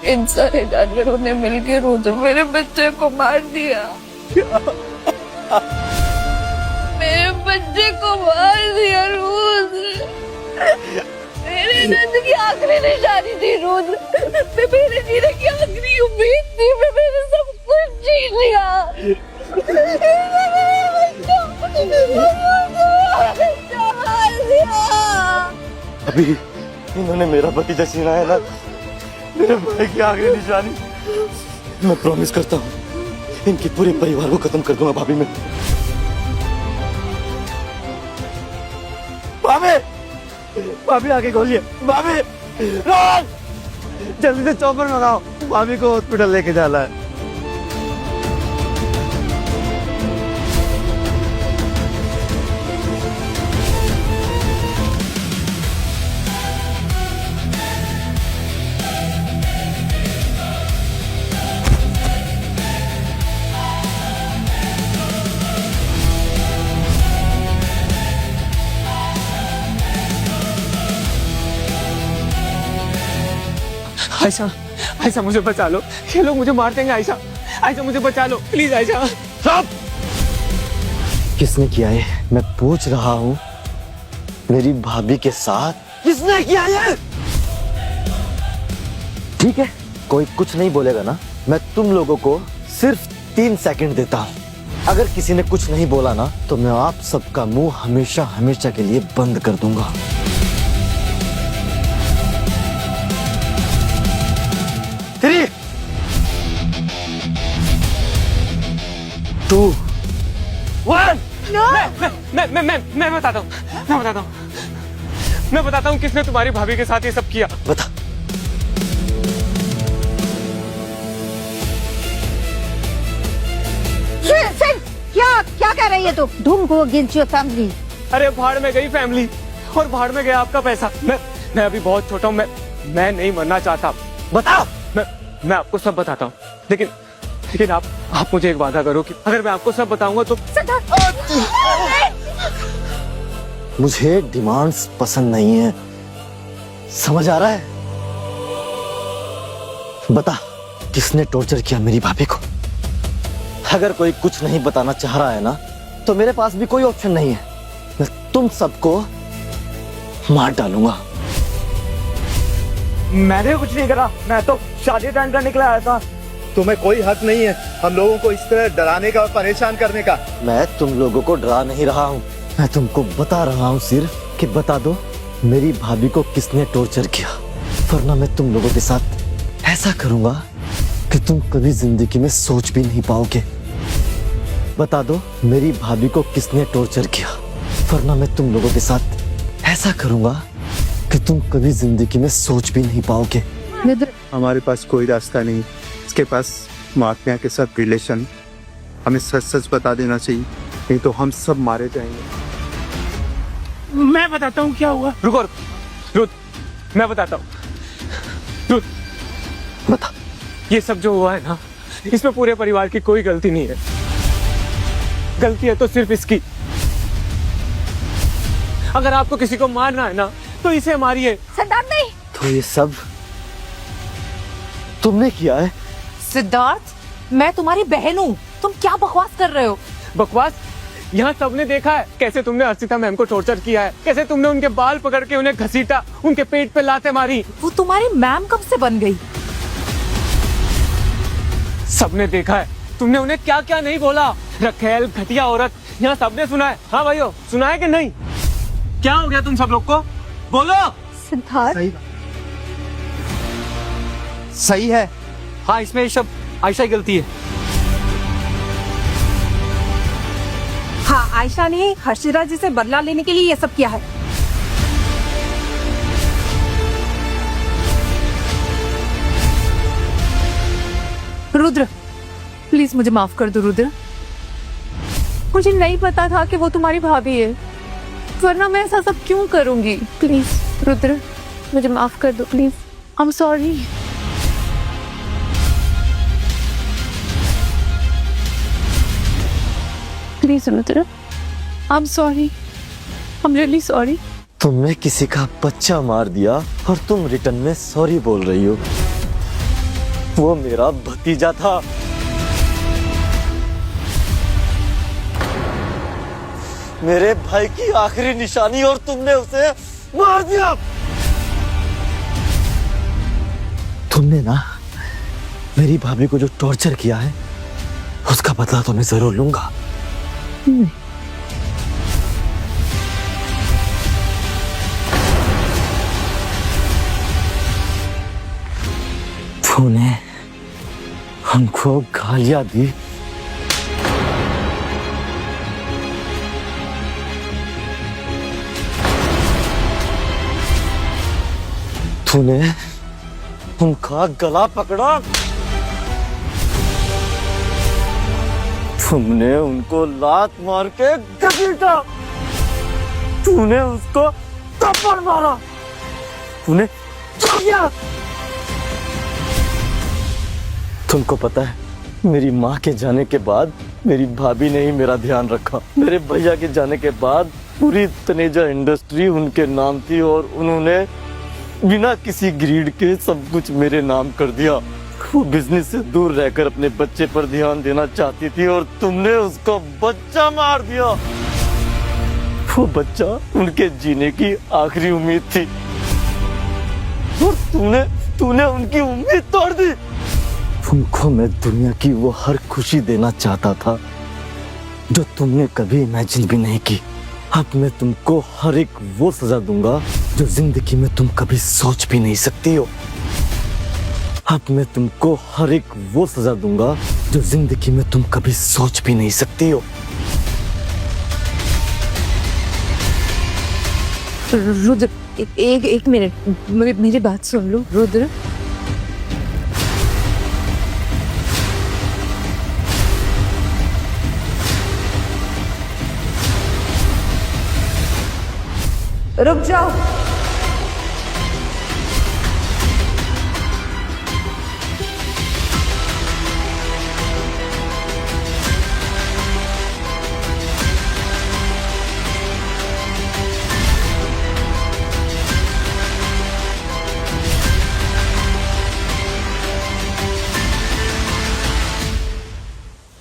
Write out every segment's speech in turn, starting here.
इन सारे जानवरों ने मिलकर रोज मेरे बच्चे को मार दिया। मेरे बच्चे को मार दिया रोज। मेरे नंद की आखिरी निशानी थी रोज। मैं मेरे जीने की आखिरी उम्मीद थी। मैंने सब कुछ छीन लिया। अभी इन्होंने मेरा भतीजा छीना है ना, मेरे भाई की आखिरी निशानी। मैं प्रॉमिस करता हूँ इनके पूरे परिवार को खत्म कर दूंगा। भाभी मैं भाभी आगे खोलिए। भाभी जल्दी से चौपर मंगाओ, भाभी को हॉस्पिटल लेके जाना है। आयशा, आयशा मुझे बचा लो, ये लोग मुझे मार देंगे। आयशा, आयशा मुझे बचा लो प्लीज। आयशा स्टॉप! किसने किया है? मैं पूछ रहा हूँ। मेरी भाभी के साथ किसने किया है? ठीक है, कोई कुछ नहीं बोलेगा ना। मैं तुम लोगों को सिर्फ 3 सेकंड देता हूँ। अगर किसी ने कुछ नहीं बोला ना तो मैं आप सबका मुंह हमेशा हमेशा के लिए बंद कर दूंगा। 3, 2, 1। मैं बताता हूँ, मैं बताता हूँ किसने तुम्हारी भाभी के साथ ये सब किया। बता। क्या कर रही है तू? Don't go against your family. अरे भाड़ में गई फैमिली और भाड़ में गया आपका पैसा। मैं अभी बहुत छोटा हूँ, मैं नहीं मरना चाहता। बता। मैं आपको सब बताता हूँ, लेकिन आप मुझे एक वादा करो कि अगर मैं आपको सब बताऊंगा तो। मुझे डिमांड्स पसंद नहीं है, समझ आ रहा है? बता, किसने टॉर्चर किया मेरी भाभी को? अगर कोई कुछ नहीं बताना चाह रहा है ना तो मेरे पास भी कोई ऑप्शन नहीं है। मैं तुम सबको मार डालूंगा। मैंने कुछ नहीं करा, मैं तो शादी अटेंड करने के लिए आया था। तुम्हें कोई हक नहीं है हम लोगों को इस तरह डराने का और परेशान करने का। मैं तुम लोगों को डरा नहीं रहा हूँ, मैं तुमको बता रहा हूँ सिर्फ कि बता दो मेरी भाभी को किसने टॉर्चर किया, वरना मैं तुम लोगों के साथ ऐसा करूंगा कि तुम कभी जिंदगी में सोच भी नहीं पाओगे। बता दो मेरी भाभी को किसने टॉर्चर किया, वरना मैं तुम लोगों के साथ ऐसा करूंगा कि तुम कभी जिंदगी में सोच भी नहीं पाओगे। हमारे पास कोई रास्ता नहीं, इसके पास माफिया के साथ रिलेशन। हमें सच सच बता देना चाहिए, नहीं तो हम सब मारे जाएंगे। मैं बताता हूँ क्या हुआ। रुक, मैं बताता हूँ। बता। ये सब जो हुआ है ना, इसमें पूरे परिवार की कोई गलती नहीं है। गलती है तो सिर्फ इसकी। अगर आपको किसी को मारना है ना तो इसे मारिए। सिद्धार्थ नहीं। तो ये सब तुमने किया है? सिद्धार्थ, मैं तुम्हारी बहन हूँ, तुम क्या बकवास कर रहे हो? बकवास? यहाँ सबने देखा है कैसे तुमने अर्चिता मैम को टॉर्चर किया है, कैसे तुमने उनके बाल पकड़ के उन्हें घसीटा, उनके पेट पे लाते मारी। वो तुम्हारी मैम कब से बन गई? सबने देखा है तुमने उन्हें क्या क्या नहीं बोला। रखेल, घटिया औरत, यहाँ सबने सुना है। हाँ भाइयों, सुना है कि नहीं? क्या हो गया तुम सब लोग को? बोलो। सिद्धार्थ सही है। हाँ, इसमें सब आयशा की गलती है। हाँ, आयशा ने हर्षिता जी से बदला लेने के लिए ये सब किया है। रुद्र, प्लीज मुझे माफ कर दो। रुद्र, मुझे नहीं पता था कि वो तुम्हारी भाभी है, वरना मैं ऐसा सब क्यों करूंगी। प्लीज रुद्र, मुझे माफ कर दो please. I am sorry. Please Rudra, I am sorry, I am really sorry. तुमने किसी का बच्चा मार दिया और तुम रिटर्न में सॉरी बोल रही हो। वो मेरा भतीजा था। मेरे भाई की आखिरी निशानी और तुमने उसे मार दिया। तुमने ना मेरी भाभी को जो टॉर्चर किया है उसका बदला तो मैं जरूर लूंगा। तूने हमको गालियां दी, तूने उनका गला पकड़ा, तुमने उनको लात मार के घसीटा, तूने उसको थप्पड़ मारा, तूने क्या किया? तुमको पता है मेरी माँ के जाने के बाद मेरी भाभी ने ही मेरा ध्यान रखा। मेरे भैया के जाने के बाद पूरी तनेजा इंडस्ट्री उनके नाम थी और उन्होंने बिना किसी ग्रीड के सब कुछ मेरे नाम कर दिया। वो बिजनेस से दूर रहकर अपने बच्चे पर ध्यान देना चाहती थी और तुमने उसको बच्चा मार दिया। वो बच्चा उनके जीने की आखिरी उम्मीद थी और तूने उनकी उम्मीद तोड़ दी। तुमको मैं दुनिया की वो हर खुशी देना चाहता था जो तुमने कभी इमेजिन भी नहीं की। अब मैं तुमको हर एक वो सजा दूंगा जो जिंदगी में तुम कभी सोच भी नहीं सकती हो। अब मैं तुमको हर एक वो सजा दूंगा जो जिंदगी में तुम कभी सोच भी नहीं सकती हो। रुद्र एक मिनट, मेरी बात सुन लो रुद्र। रुक जाओ।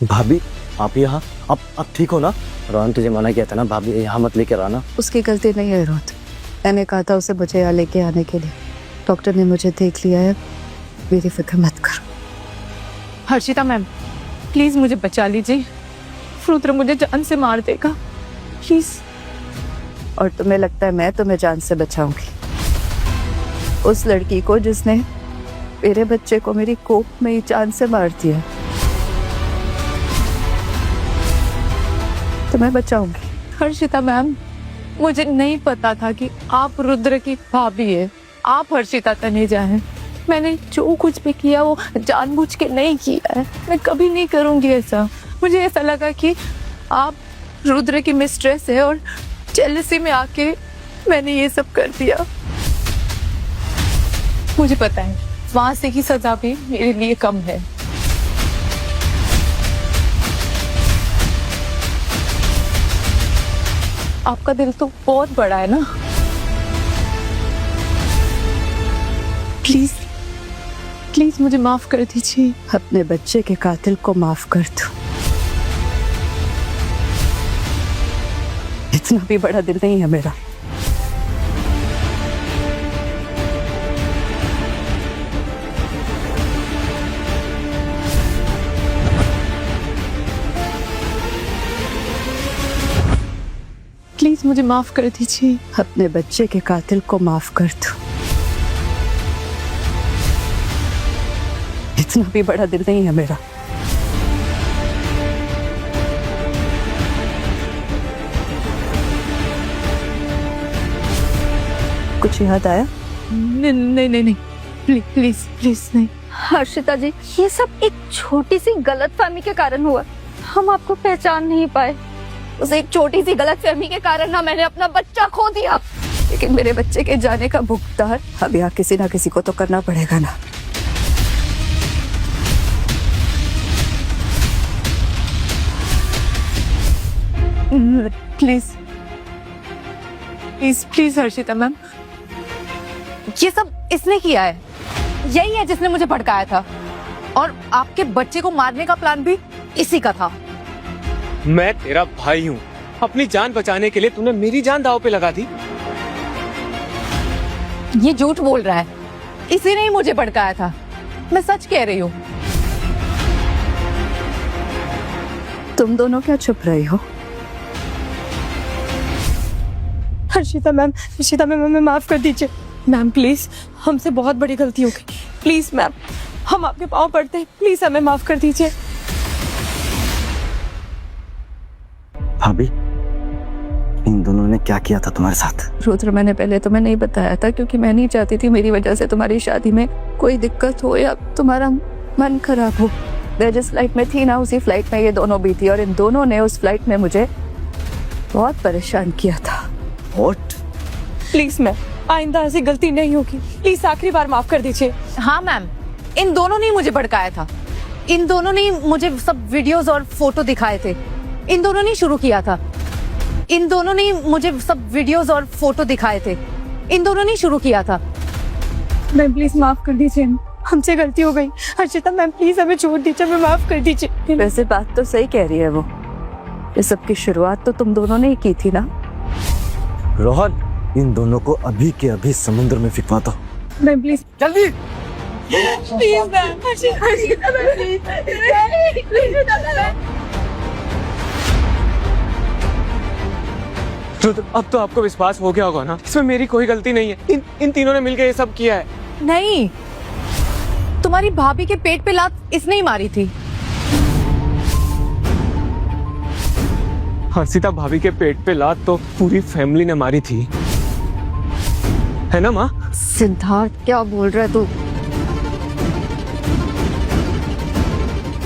भाभी आप यहाँ, आप ठीक हो ना? रोहन तुझे मना किया था ना भाभी यहाँ मत लेकर आना। उसकी गलती नहीं है रोहन, मैंने कहा था उसे मुझे यहाँ लेके आने के लिए। डॉक्टर ने मुझे देख लिया है, मेरी फिक्र मत करो। हर्षिता मैम प्लीज मुझे बचा लीजिए, रुद्र मुझे जान से मार देगा प्लीज। और तुम्हें लगता है मैं तुम्हें जान से बचाऊंगी? उस लड़की को जिसने मेरे बच्चे को मेरी कोख में ही जान से मार दिया, तो मैं बचाऊंगी। हर्षिता मैम मुझे नहीं पता था कि आप रुद्र की भाभी है, आप हर्षिता तनेजा हैं। मैंने जो कुछ भी किया वो जानबूझ के नहीं किया है, मैं कभी नहीं करूंगी ऐसा। मुझे ऐसा लगा कि आप रुद्र की मिस्ट्रेस है और जेलसी में आके मैंने ये सब कर दिया। मुझे पता है वहां से ही सजा भी मेरे लिए कम है। आपका दिल तो बहुत बड़ा है ना। प्लीज प्लीज मुझे माफ कर दीजिए। अपने बच्चे के कातिल को माफ कर दो, इतना भी बड़ा दिल नहीं है मेरा। प्लीज मुझे माफ कर दीजिए। अपने बच्चे के कातिल को माफ कर दो, इतना भी बड़ा दिल नहीं है मेरा। कुछ याद आया? नहीं प्लीज प्लीज नहीं। हर्षिता जी, ये सब एक छोटी सी गलतफहमी के कारण हुआ, हम आपको पहचान नहीं पाए। उस एक छोटी सी गलतफहमी के कारण ना मैंने अपना बच्चा खो दिया। लेकिन मेरे बच्चे के जाने का भुगतान अब यहाँ किसी ना किसी को तो करना पड़ेगा ना। Please please please Harshita ma'am, ये सब इसने किया है, यही है जिसने मुझे भड़काया था। और आपके बच्चे को मारने का प्लान भी इसी का था। मैं तेरा भाई हूँ, अपनी जान बचाने के लिए तूने मेरी जान दांव पे लगा दी। ये झूठ बोल रहा है, इसी ने ही मुझे भड़काया था। मैं सच कह रही हूँ। तुम दोनों क्या चुप रही हो? हर्षिता मैम हमें माफ कर दीजिए मैम, प्लीज हमसे बहुत बड़ी गलती हो गई। प्लीज मैम, हम आपके पाँव पड़ते हैं, प्लीज हमें माफ कर दीजिए। भाभी, इन दोनों ने क्या किया था तुम्हारे साथ? रुद्र, मैंने पहले तुम्हें नहीं बताया था क्योंकि मैं नहीं चाहती थी मेरी वजह से तुम्हारी शादी में कोई दिक्कत हो या तुम्हारा मन खराब हो। मैं जिस फ्लाइट में थी ना, उसी फ्लाइट में ये दोनों भी थी और इन दोनों ने उस फ्लाइट में मुझे बहुत परेशान किया था। What? प्लीज मैम, आइंदा ऐसी गलती नहीं होगी, प्लीज आखिरी बार माफ कर दीजिए। हाँ मैम, इन दोनों ने ही मुझे भड़काया था। इन दोनों ने ही मुझे सब वीडियोस और फोटो दिखाए थे। इन दोनों ने ही शुरू किया था। इन दोनों ने ही मुझे सब वीडियोस और फोटो दिखाए थे। इन दोनों ने ही शुरू किया था। मैम प्लीज माफ कर दीजिए, हमसे गलती हो गई। हर्षिता मैम प्लीज हमें छोड़ दीजिए, हमें माफ कर दीजिए। वैसे बात तो सही कह रही है वो, ये सब की शुरुआत तो तुम दोनों ने ही की थी ना। रोहन, इन दोनों को अभी के अभी समुद्र में फेंकवा दो। मैम प्लीज जल्दी। Please ma'am, Harshita ma'am Rudra, अब तो आपको विश्वास हो गया होगा ना, इसमें मेरी कोई गलती नहीं है। इन तीनों ने मिलकर ये सब किया है। नहीं, तुम्हारी भाभी के पेट पे लात इसने ही मारी थी। हर्षिता भाभी के पेट पे लात तो पूरी फैमिली ने मारी थी, है ना माँ? सिद्धार्थ, क्या बोल रहा है तू?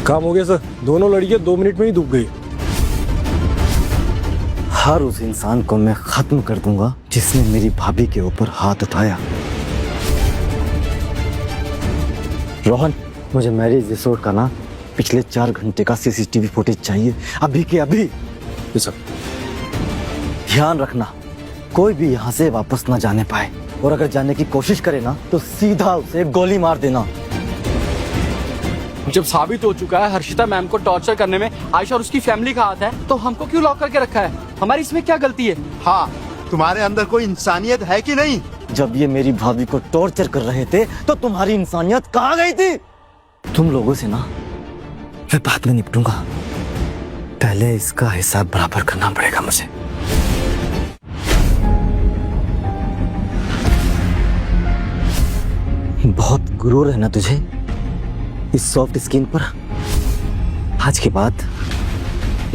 काम हो गया सर, दोनों लड़कियां 2 मिनट में ही डूब गई। हर उस इंसान को मैं खत्म कर दूंगा जिसने मेरी भाभी के ऊपर हाथ उठाया। रोहन, मुझे मैरिज रिसोर्ट का ना पिछले 4 घंटे का सीसीटीवी फुटेज चाहिए, अभी के अभी। सर, ध्यान रखना, कोई भी यहाँ से वापस ना जाने पाए, और अगर जाने की कोशिश करे ना तो सीधा उसे गोली मार देना। जब साबित हो चुका है हर्षिता मैम को टॉर्चर करने में आयशा और उसकी फैमिली का हाथ है, तो हमको क्यों लॉक करके रखा है? हमारी इसमें क्या गलती है? हाँ, तुम्हारे अंदर कोई इंसानियत है कि नहीं? जब ये मेरी भाभी को टॉर्चर कर रहे थे तो तुम्हारी इंसानियत कहाँ गई थी? तुम लोगों से ना मैं बाद में निपटूंगा, पहले इसका हिसाब बराबर करना पड़ेगा मुझे। बहुत गुरूर है ना तुझे इस सॉफ्ट स्किन पर? आज के बाद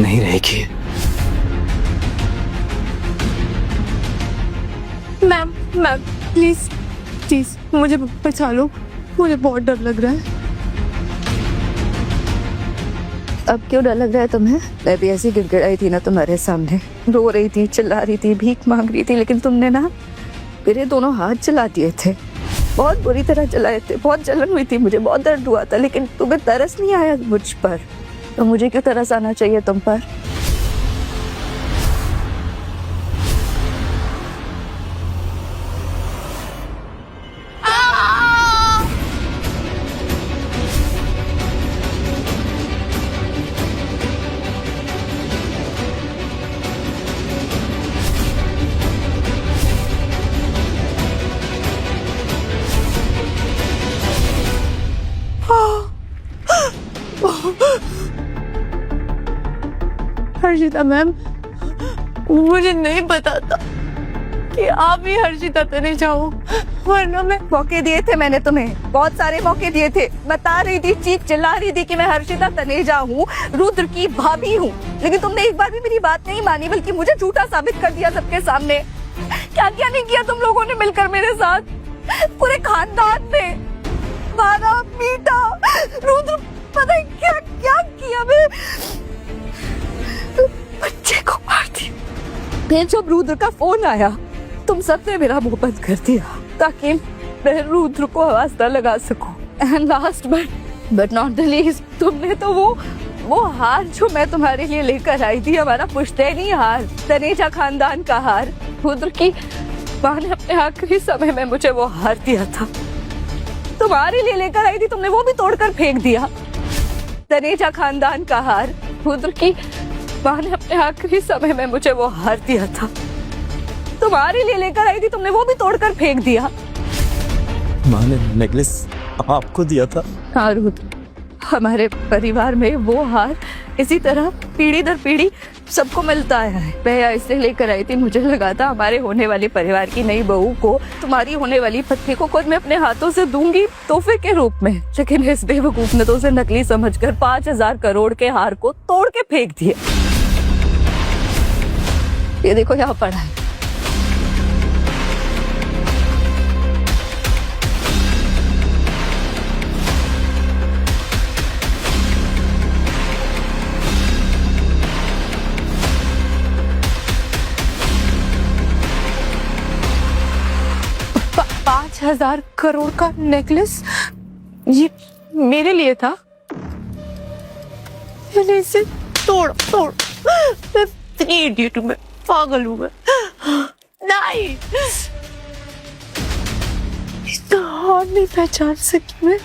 नहीं रहेगी। मैम प्लीज प्लीज मुझे बचा लो, मुझे बहुत डर लग रहा है। अब क्यों डर लग रहा है तुम्हें? मैं भी ऐसी गिड़गिड़ाई थी ना तुम्हारे सामने, रो रही थी, चिल्ला रही थी, भीख मांग रही थी, लेकिन तुमने ना मेरे दोनों हाथ चला दिए थे, बहुत बुरी तरह चलाए थे। बहुत जलन हुई थी, मुझे बहुत दर्द हुआ था, लेकिन तुम्हें तरस नहीं आया मुझ पर, तो मुझे क्यों तरस आना चाहिए तुम पर? हर्षिता मैम, मुझे नहीं पता था कि आप ही हर्षिता तनेजा हो, वरना मैं। मौके दिए थे मैंने तुम्हें, बहुत सारे मौके दिए थे, बता रही थी, चीख चिल्ला रही थी कि मैं हर्षिता तनेजा हूँ, रुद्र की भाभी हूँ, लेकिन तुमने एक बार भी मेरी बात नहीं मानी, बल्कि मुझे झूठा साबित कर दिया सबके सामने। क्या क्या नहीं किया तुम लोगों ने मिलकर मेरे साथ, पूरे खानदान ने मारा, पीटा, रुद्र पता है क्या क्या किया, मैं बच्चे को मार दिया। फिर जब रुद्र का फोन आया, तुम सबने मेरा मुंह बंद कर दिया ताकि मैं रुद्र को आवाज न लगा सकूं। And last but not the least, तुमने तो वो हार जो मैं तुम्हारे लिए लेकर आई थी, हमारा पुश्तैनी हार, तनेजा खानदान का हार, रुद्र की माँ ने अपने आखिरी समय में मुझे वो हार दिया था। तुम्हारे लिए लेकर आई थी, तुमने वो भी तोड़कर फेंक दिया। तनेजा खानदान का हार, रुद्र की माँ ने अपने आखिरी समय में मुझे वो हार दिया था। तुम्हारे लिए लेकर आई थी, तुमने वो भी तोड़कर फेंक दिया। माँ ने नेकलेस आपको दिया था? हाँ रुद्र, हमारे परिवार में वो हार इसी तरह पीढ़ी दर पीढ़ी सबको मिलता आया है। मैं इसलिए लेकर आई थी, मुझे लगा था हमारे होने वाली परिवार की नई बहू को, तुम्हारी होने वाली पत्नी को खुद मैं अपने हाथों से दूंगी तोहफे के रूप में। लेकिन इस बेवकूफ ने तो उसे नकली समझकर 5,000 करोड़ के हार को तोड़ के फेंक दिया। ये देखो यहाँ पड़ा है। पाँच 5,000 करोड़ का नेकलेस ये मेरे लिए था। मैंने इसे तोड़ मैं इतनी इडियट हूँ, मैं पागल हूँ मैं। नहीं, इसका हार नहीं पहचान सकी मैं।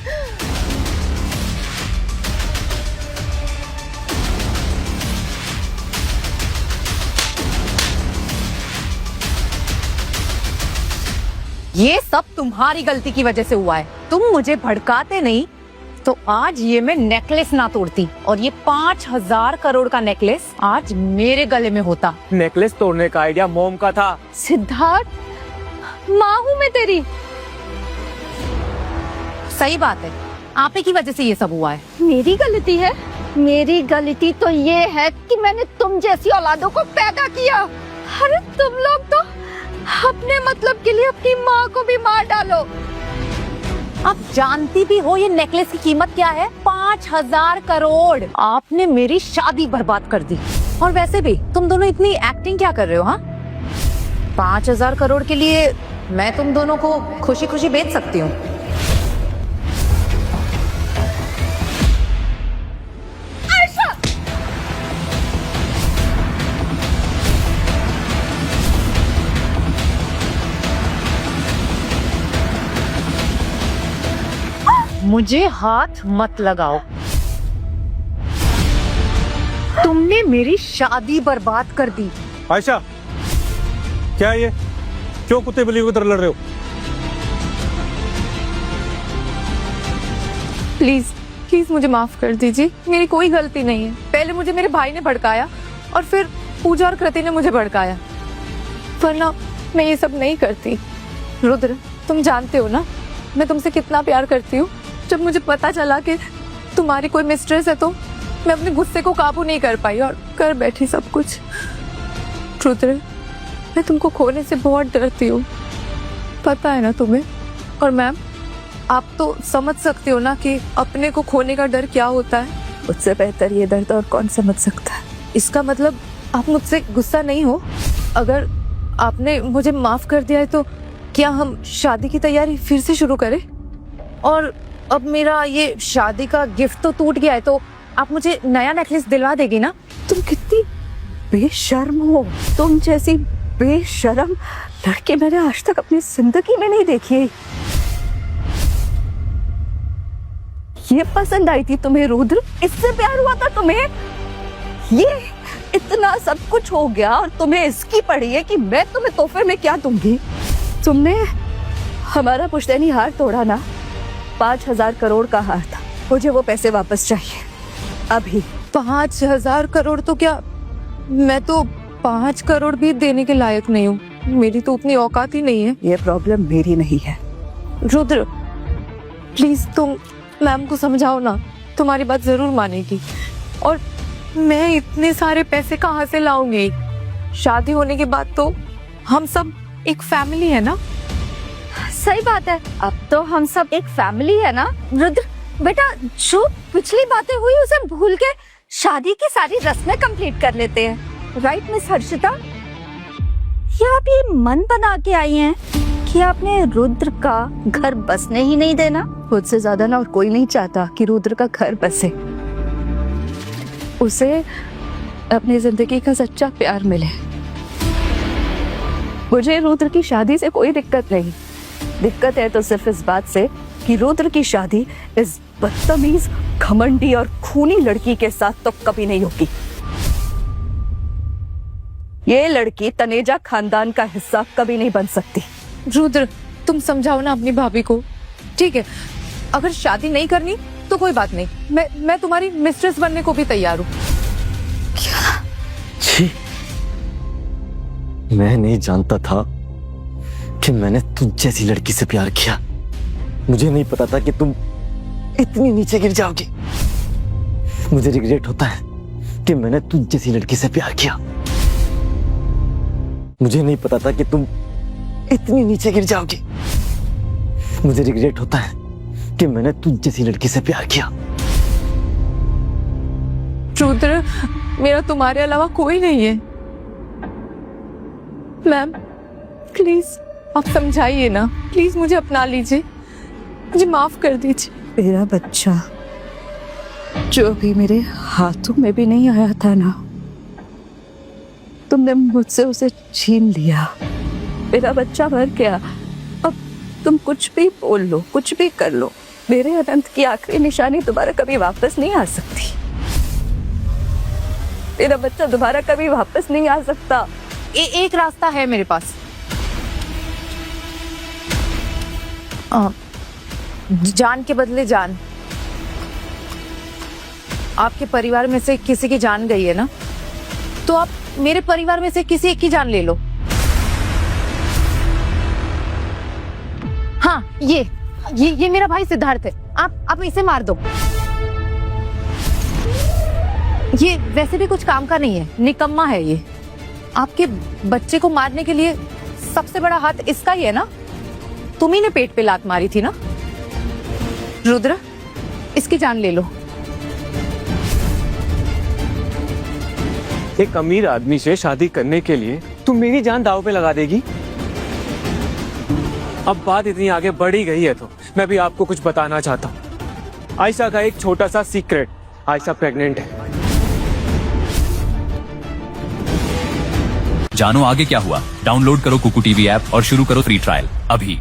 ये सब तुम्हारी गलती की वजह से हुआ है। तुम मुझे भड़काते नहीं तो आज ये मैं नेकलेस ना तोड़ती और ये 5,000 करोड़ का नेकलेस आज मेरे गले में होता। नेकलेस तोड़ने का आइडिया मोम का था। सिद्धार्थ, माँ हूँ मैं तेरी। सही बात है, आप ही की वजह से ये सब हुआ है। मेरी गलती है? मेरी गलती तो ये है कि मैंने तुम जैसी औलादों को पैदा किया। अरे तुम लोग तो अपने मतलब के लिए अपनी माँ को भी मार डालो। आप जानती भी हो ये नेकलेस की कीमत क्या है? 5,000 करोड़। आपने मेरी शादी बर्बाद कर दी। और वैसे भी तुम दोनों इतनी एक्टिंग क्या कर रहे हो? हाँ, 5,000 करोड़ के लिए मैं तुम दोनों को खुशी खुशी बेच सकती हूँ। मुझे हाथ मत लगाओ। तुमने मेरी शादी बर्बाद कर दी। आयशा, क्या है ये? क्यों कुत्ते बिल्ली की तरह लड़ रहे हो? प्लीज प्लीज मुझे माफ कर दीजिए, मेरी कोई गलती नहीं है। पहले मुझे मेरे भाई ने भड़काया और फिर पूजा और कृति ने मुझे भड़काया, वरना मैं ये सब नहीं करती। रुद्र, तुम जानते हो ना मैं तुमसे कितना प्यार करती हूँ। जब मुझे पता चला कि तुम्हारी कोई मिस्ट्रेस है तो मैं अपने गुस्से को काबू नहीं कर पाई और कर बैठी सब कुछ। रुद्र, मैं तुमको खोने से बहुत डरती हूँ, पता है ना तुम्हें। और मैम, आप तो समझ सकते हो ना कि अपने को खोने का डर क्या होता है। मुझसे बेहतर ये दर्द और कौन समझ सकता है। इसका मतलब आप मुझसे गुस्सा नहीं हो? अगर आपने मुझे माफ कर दिया है तो क्या हम शादी की तैयारी फिर से शुरू करें? और अब मेरा ये शादी का गिफ्ट तो टूट गया है तो आप मुझे नया नेकलेस दिलवा देगी ना? तुम कितनी बेशर्म हो। तुम जैसी बेशर्म लड़के मैंने आज तक अपनी जिंदगी में नहीं देखी। ये पसंद आई थी तुम्हें रुद्र? इससे प्यार हुआ था तुम्हें? ये इतना सब कुछ हो गया और तुम्हें इसकी पड़ी है कि मैं तुम्हें तोहफे में क्या दूंगी? तुमने हमारा पुश्तैनी हार तोड़ा ना, 5,000 करोड़ का हार था। मुझे वो पैसे वापस चाहिए अभी। 5,000 करोड़ तो क्या, मैं तो 5 करोड़ भी देने के लायक नहीं हूँ। मेरी तो उतनी औकात ही नहीं है। ये प्रॉब्लम मेरी नहीं है। रुद्र, प्लीज तुम मैम को समझाओ ना, तुम्हारी बात जरूर मानेगी। और मैं इतने सारे पैसे कहाँ से लाऊंगी? शादी होने के बाद तो हम सब एक फैमिली है ना। सही बात है, अब तो हम सब एक फैमिली है ना। रुद्र बेटा, जो पिछली बातें हुई उसे भूल के शादी की सारी रस्में कंप्लीट कर लेते हैं। Right miss Harshita? क्या आप ये मन बना के आई हैं कि आपने रुद्र का घर बसने ही नहीं देना? मुझसे ज्यादा ना और कोई नहीं चाहता कि रुद्र का घर बसे। उसे अपनी जिंदगी का सच्चा प्यार मिले। मुझे रुद्र की शादी से कोई दिक्कत नहीं। दिक्कत है तो सिर्फ इस बात से कि रुद्र की शादी इस बदतमीज, घमंडी और खूनी लड़की के साथ तो कभी नहीं होगी। ये लड़की तनेजा खानदान का हिस्सा कभी नहीं बन सकती। रुद्र, तुम समझाओ ना अपनी भाभी को। ठीक है, अगर शादी नहीं करनी तो कोई बात नहीं, मैं तुम्हारी मिस्ट्रेस बनने को भी तैयार हूँ। छी, मैं नहीं जानता था कि मैंने तुझ जैसी लड़की से प्यार किया। मुझे नहीं पता था कि तुम इतनी नीचे गिर जाओगी। मुझे रिग्रेट होता है कि मैंने तुझ जैसी लड़की से प्यार किया। मुझे नहीं पता था कि तुम इतनी नीचे गिर जाओगी। मुझे रिग्रेट होता है कि मैंने तुझ जैसी लड़की से प्यार किया। रुद्र, मेरा तुम्हारे अलावा कोई नहीं है। मैम प्लीज आप समझाइए ना, प्लीज मुझे अपना लीजिए, मुझे माफ कर दीजिए। मेरा बच्चा जो अभी मेरे हाथों में भी नहीं आया था ना, तुमने मुझसे उसे छीन लिया। मेरा बच्चा मर गया। अब तुम कुछ भी बोल लो, कुछ भी कर लो, मेरे अनंत की आखिरी निशानी दोबारा कभी वापस नहीं आ सकती। मेरा बच्चा दोबारा कभी वापस नहीं आ सकता। एक रास्ता है मेरे पास। जान के बदले जान। आपके परिवार में से किसी की जान गई है ना, तो आप मेरे परिवार में से किसी एक की जान ले लो। हाँ, ये मेरा भाई सिद्धार्थ है। आप इसे मार दो। ये वैसे भी कुछ काम का नहीं है, निकम्मा है ये। आपके बच्चे को मारने के लिए सबसे बड़ा हाथ इसका ही है ना। तुम्ही ने पेट पे लात मारी थी ना। रुद्र, इसकी जान ले लो। एक अमीर आदमी से शादी करने के लिए तुम मेरी जान दांव पे लगा देगी? अब बात इतनी आगे बढ़ी गई है तो मैं भी आपको कुछ बताना चाहता हूँ। आयशा का एक छोटा सा सीक्रेट, आयशा प्रेग्नेंट है। जानो आगे क्या हुआ। डाउनलोड करो कुकू टीवी ऐप और शुरू करो फ्री ट्रायल अभी।